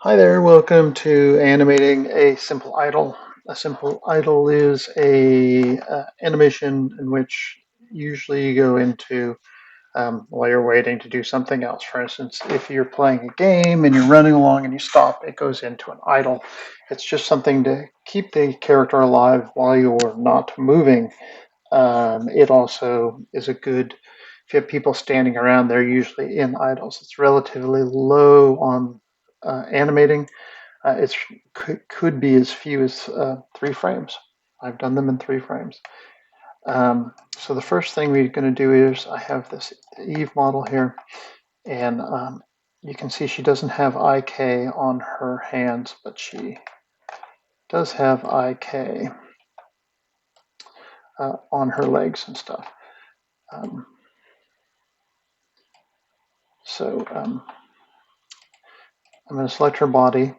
Hi there, welcome to Animating a Simple Idle. A simple idle is a animation in which usually you go into while you're waiting to do something else. For instance, if you're playing a game and you're running along and you stop, it goes into an idle. It's just something to keep the character alive while you're not moving. It also is a good, if you have people standing around, they're usually in idles. It's relatively low on animating. It could be as few as 3 frames. I've done them in 3 frames. So the first thing we're going to do is I have this Eve model here, and you can see she doesn't have IK on her hands, but she does have IK on her legs and stuff. Um, so I'm going to select her body.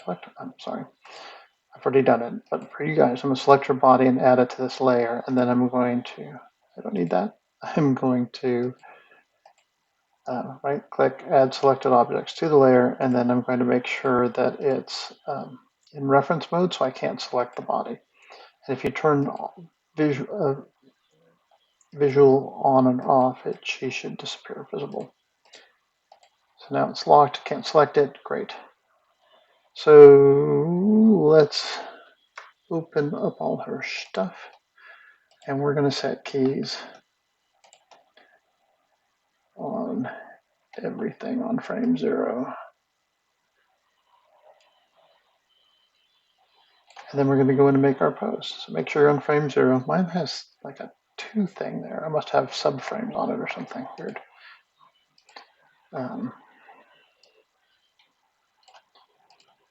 I'm sorry, I've already done it, but for you guys, I'm going to select her body and add it to this layer, and then I'm going to, I don't need that, I'm going to right click, add selected objects to the layer, and then I'm going to make sure that it's in reference mode so I can't select the body. And if you turn visual on and off, she should disappear visible. So now it's locked, can't select it, great. So let's open up all her stuff, and we're going to set keys on everything on frame 0. And then we're going to go in and make our pose. So make sure you're on frame 0. Mine has like a 2 thing there. I must have subframes on it or something weird.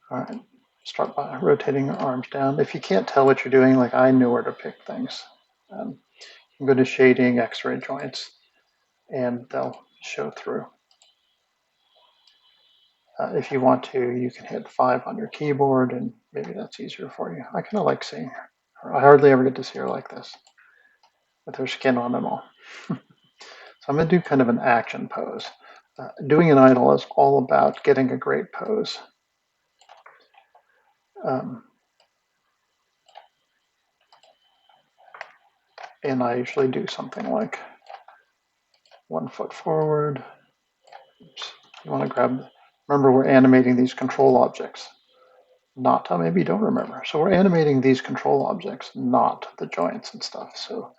All right, start by rotating your arms down. If you can't tell what you're doing, like I know where to pick things. You can go to shading, X-ray joints, and they'll show through. If you want to, you can hit 5 on your keyboard, and maybe that's easier for you. I kind of like seeing her. I hardly ever get to see her like this, with her skin on and all. So I'm going to do kind of an action pose. Doing an idle is all about getting a great pose. And I usually do something like 1 foot forward. Oops. You want to grab, remember we're animating these control objects, not, maybe you don't remember. So we're animating these control objects, not the joints and stuff. So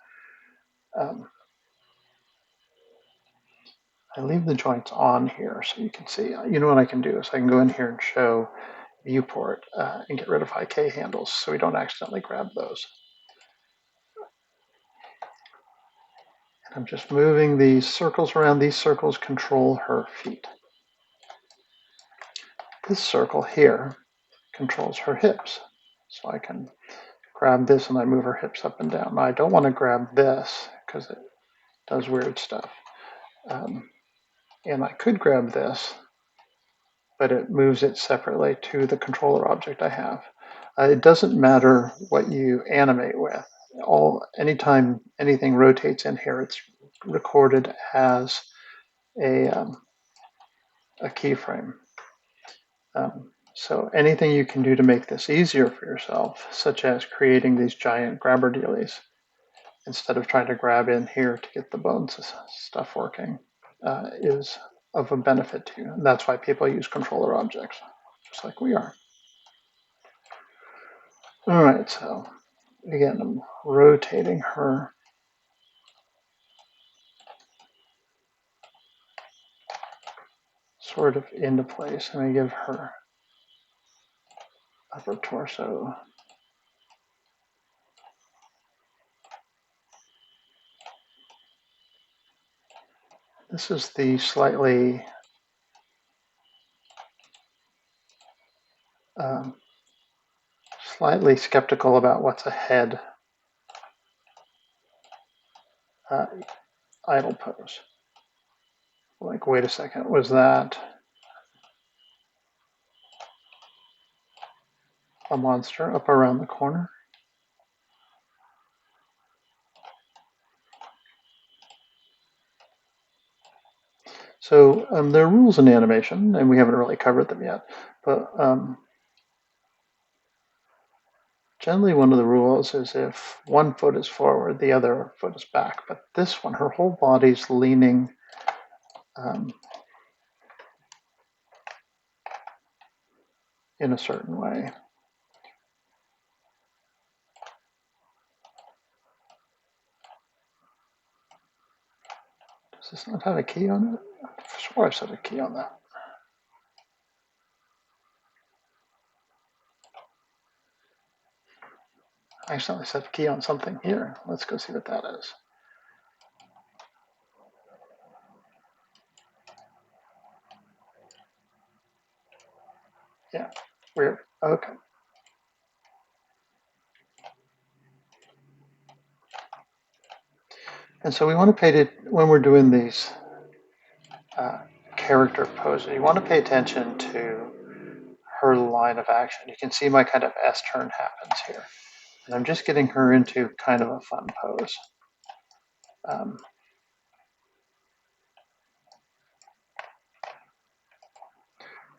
I leave the joints on here so you can see. You know what I can do is I can go in here and show viewport and get rid of IK handles so we don't accidentally grab those. And I'm just moving these circles around. These circles control her feet. This circle here controls her hips. So I can grab this and I move her hips up and down. Now I don't want to grab this because it does weird stuff. And I could grab this, but it moves it separately to the controller object I have. It doesn't matter what you animate with. Anytime anything rotates in here, it's recorded as a keyframe. So anything you can do to make this easier for yourself, such as creating these giant grabber dealies, instead of trying to grab in here to get the bones stuff working, is of a benefit to you. And that's why people use controller objects, just like we are. All right, so again, I'm rotating her sort of into place. I'm going to give her upper torso. This is the slightly skeptical about what's ahead idle pose. Like, wait a second, was that a monster up around the corner? So there are rules in animation, and we haven't really covered them yet. But generally, one of the rules is if one foot is forward, the other foot is back. But this one, her whole body's leaning um, in a certain way. Does this not have a key on it? I swear I set a key on that. I accidentally set a key on something here. Let's go see what that is. Yeah, weird. Okay. And so we want to pay it when we're doing these uh, character poses. You want to pay attention to her line of action. You can see my kind of S turn happens here. And I'm just getting her into kind of a fun pose. Um,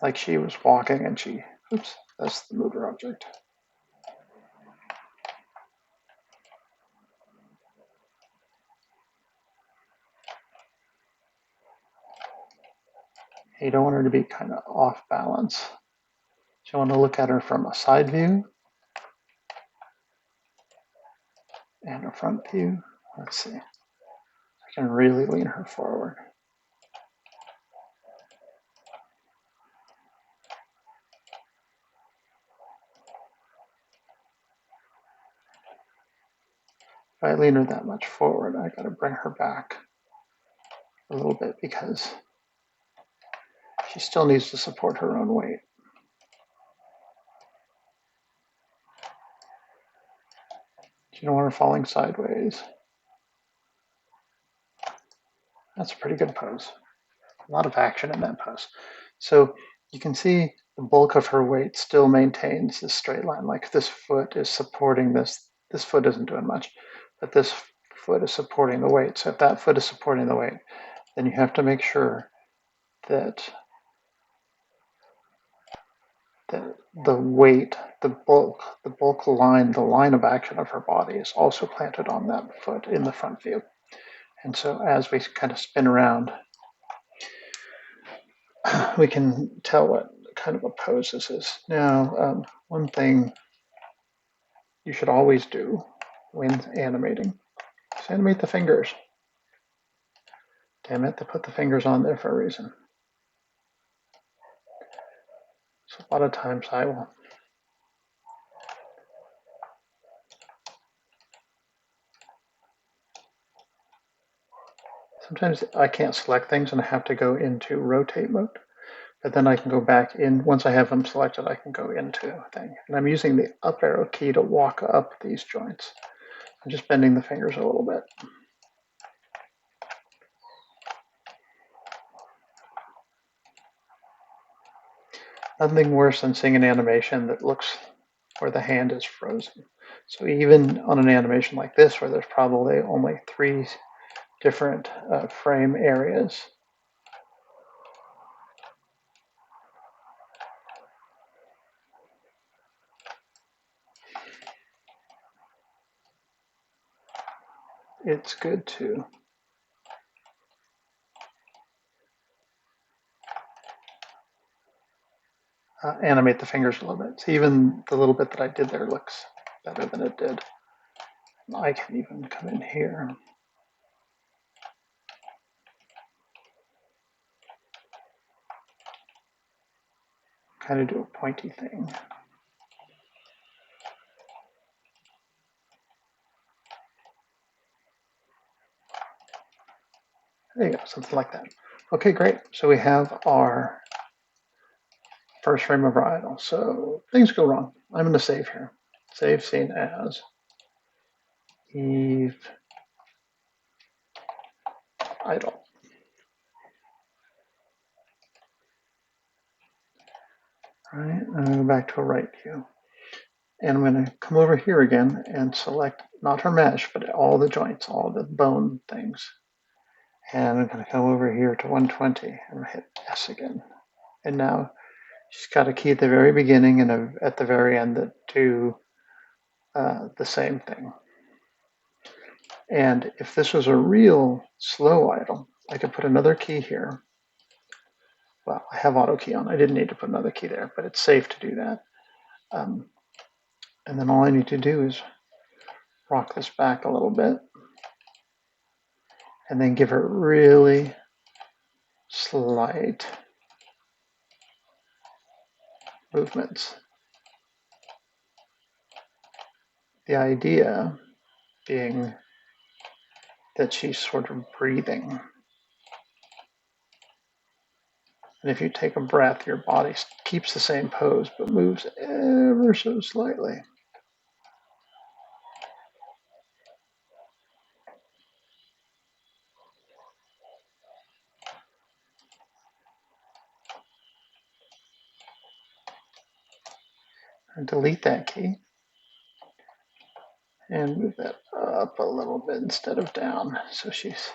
like she was walking and she, oops, that's the mover object. You don't want her to be kind of off balance. So you want to look at her from a side view and a front view. Let's see. I can really lean her forward. If I lean her that much forward, I got to bring her back a little bit because she still needs to support her own weight. You don't want her falling sideways. That's a pretty good pose. A lot of action in that pose. So you can see the bulk of her weight still maintains this straight line. Like this foot is supporting this. This foot isn't doing much, but this foot is supporting the weight. So if that foot is supporting the weight, then you have to make sure that the weight, the bulk line, the line of action of her body is also planted on that foot in the front view. And so as we kind of spin around, we can tell what kind of a pose this is. Now, one thing you should always do when animating is animate the fingers. Damn it, they put the fingers on there for a reason. So a lot of times I will sometimes I can't select things and I have to go into rotate mode. But then I can go back in, once I have them selected, I can go into a thing. And I'm using the up arrow key to walk up these joints. I'm just bending the fingers a little bit. Nothing worse than seeing an animation that looks where the hand is frozen. So even on an animation like this, where there's probably only 3 different frame areas, it's good to animate the fingers a little bit. So even the little bit that I did there looks better than it did. I can even come in here. Kind of do a pointy thing. There you go, something like that. Okay, great. So we have our first frame of our idle. So things go wrong. I'm going to save here. Save scene as Eve idle. All right, I'm going to go back to a right view. And I'm going to come over here again and select not her mesh, but all the joints, all the bone things. And I'm going to come over here to 120 and hit S again. And now she's got a key at the very beginning and at the very end that do the same thing. And if this was a real slow idle, I could put another key here. Well, I have auto key on. I didn't need to put another key there, but it's safe to do that. And then all I need to do is rock this back a little bit and then give her really slight movements. The idea being that she's sort of breathing. And if you take a breath, your body keeps the same pose but moves ever so slightly. And delete that key and move that up a little bit instead of down. So she's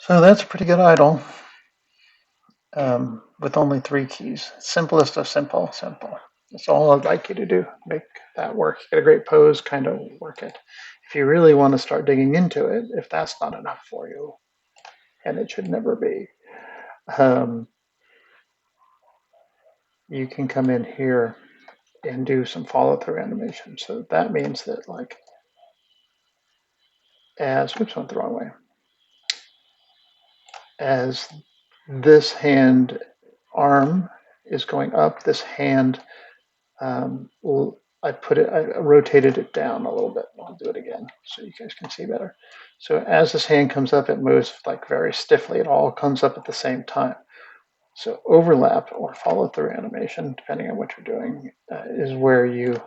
so that's a pretty good idle with only 3 keys. Simplest of simple. That's all I'd like you to do. Make that work. Get a great pose, kind of work it. If you really want to start digging into it, if that's not enough for you, and it should never be, you can come in here and do some follow through animation. So that means that like oops, went the wrong way. As this hand arm is going up, this hand, I rotated it down a little bit. I'll do it again so you guys can see better. So as this hand comes up, it moves like very stiffly. It all comes up at the same time. So overlap or follow through animation, depending on what you're doing, is where you,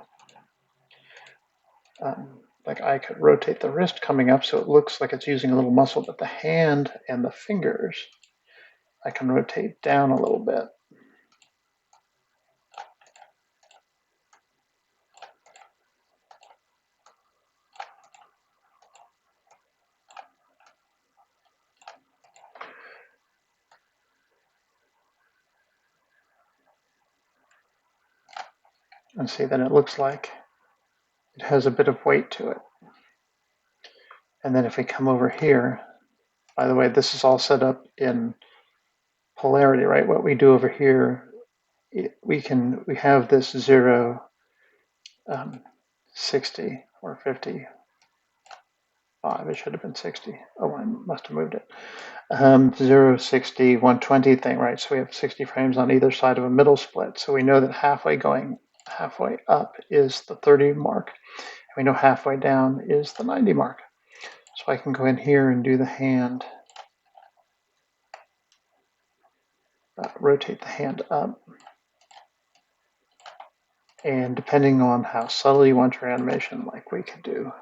like I could rotate the wrist coming up so it looks like it's using a little muscle, but the hand and the fingers, I can rotate down a little bit. And see that it looks like it has a bit of weight to it. And then if we come over here, by the way, this is all set up in polarity, right? What we do over here, we have this 0, 60 or 55. It should have been 60. Oh, I must have moved it. 0, 60, 120 thing, right? So we have 60 frames on either side of a middle split. So we know that halfway up is the 30 mark. And we know halfway down is the 90 mark. So I can go in here and do the hand, rotate the hand up. And depending on how subtle you want your animation, like we could do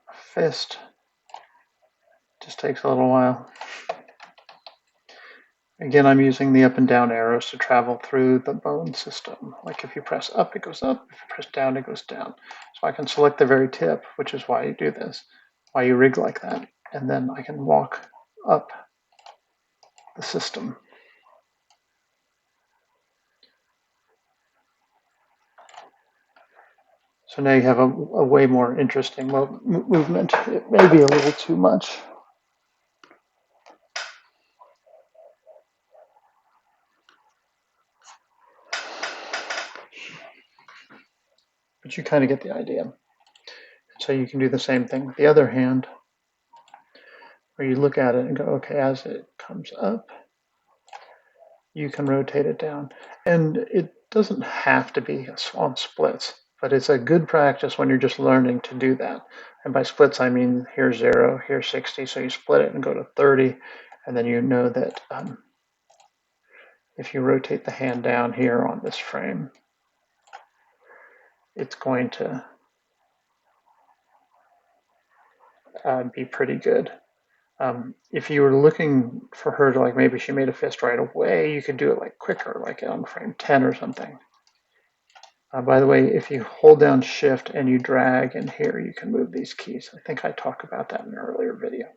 a fist, just takes a little while. Again, I'm using the up and down arrows to travel through the bone system. Like if you press up, it goes up. If you press down, it goes down. So I can select the very tip, which is why you do this, why you rig like that. And then I can walk up the system. So now you have a way more interesting movement. It may be a little too much. But you kind of get the idea. So you can do the same thing with the other hand. where you look at it and go, okay, as it comes up, you can rotate it down. And it doesn't have to be on splits, but it's a good practice when you're just learning to do that. And by splits, I mean here's 0, here's 60, so you split it and go to 30, and then you know that if you rotate the hand down here on this frame, it's going to be pretty good. If you were looking for her to, like, maybe she made a fist right away, you could do it like quicker, like on frame 10 or something. By the way, if you hold down shift and you drag in here, you can move these keys. I think I talked about that in an earlier video.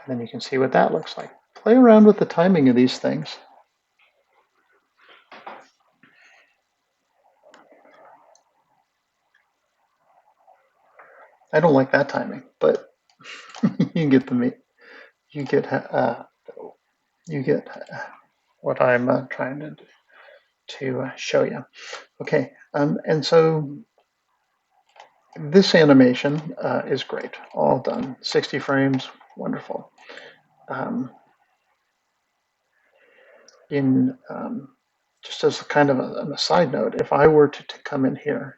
And then you can see what that looks like. Play around with the timing of these things. I don't like that timing, but you get the meat. You get what I'm trying to show you. Okay, and so this animation is great, all done, 60 frames, wonderful. Just as kind of a side note, if I were to come in here,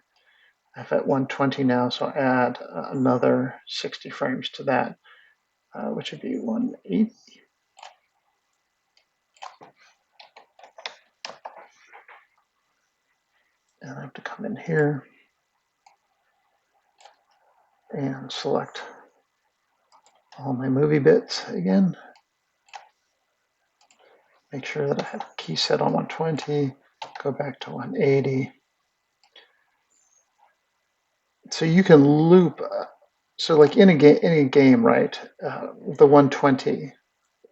I'm at 120 now, so add another 60 frames to that, which would be 180. And I have to come in here and select all my movie bits again. Make sure that I have a key set on 120, go back to 180. So you can loop, so like in any game, right, the 120,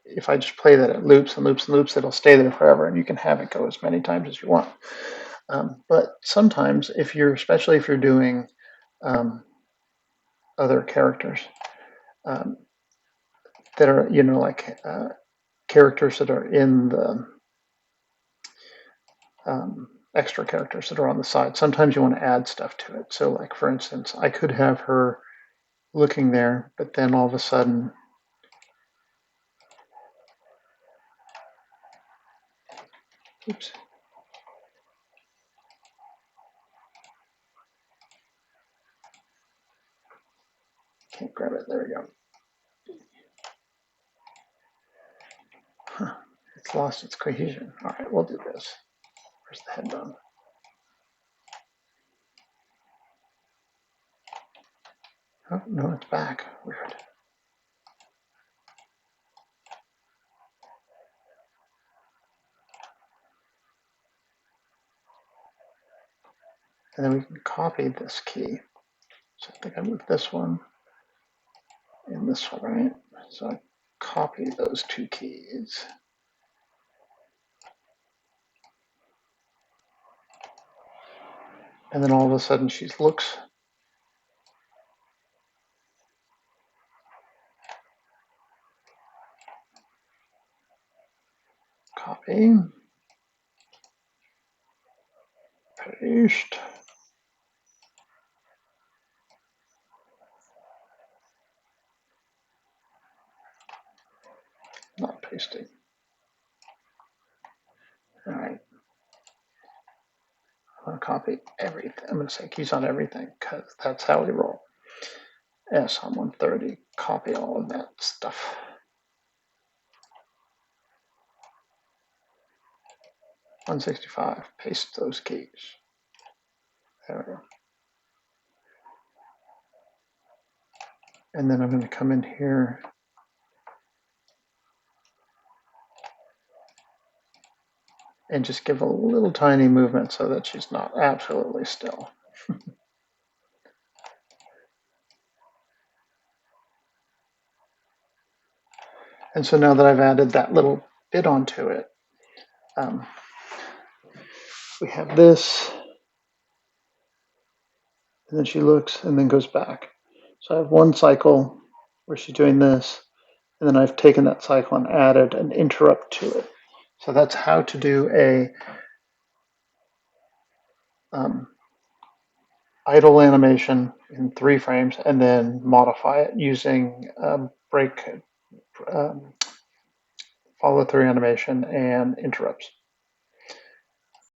if I just play that, it loops and loops and loops, it'll stay there forever, and you can have it go as many times as you want. But sometimes, especially if you're doing other characters that are, like characters that are in the extra characters that are on the side, sometimes you want to add stuff to it. So, like, for instance, I could have her looking there, but then all of a sudden, oops. Can't grab it. There we go. Huh. It's lost its cohesion. All right, we'll do this. Where's the head bone? Oh, no, it's back. Weird. And then we can copy this key. So I think I moved this one and this one, right? So I copy those two keys. And then all of a sudden she looks. Copy. Paste. Not pasting. All right. I'm going to copy everything. I'm going to say keys on everything because that's how we roll. S on 130. Copy all of that stuff. $165. Paste those keys. There we go. And then I'm going to come in here and just give a little tiny movement so that she's not absolutely still. And so now that I've added that little bit onto it, we have this, and then she looks and then goes back. So I have one cycle where she's doing this, and then I've taken that cycle and added an interrupt to it. So that's how to do a idle animation in 3 frames and then modify it using break, um, follow through animation and interrupts.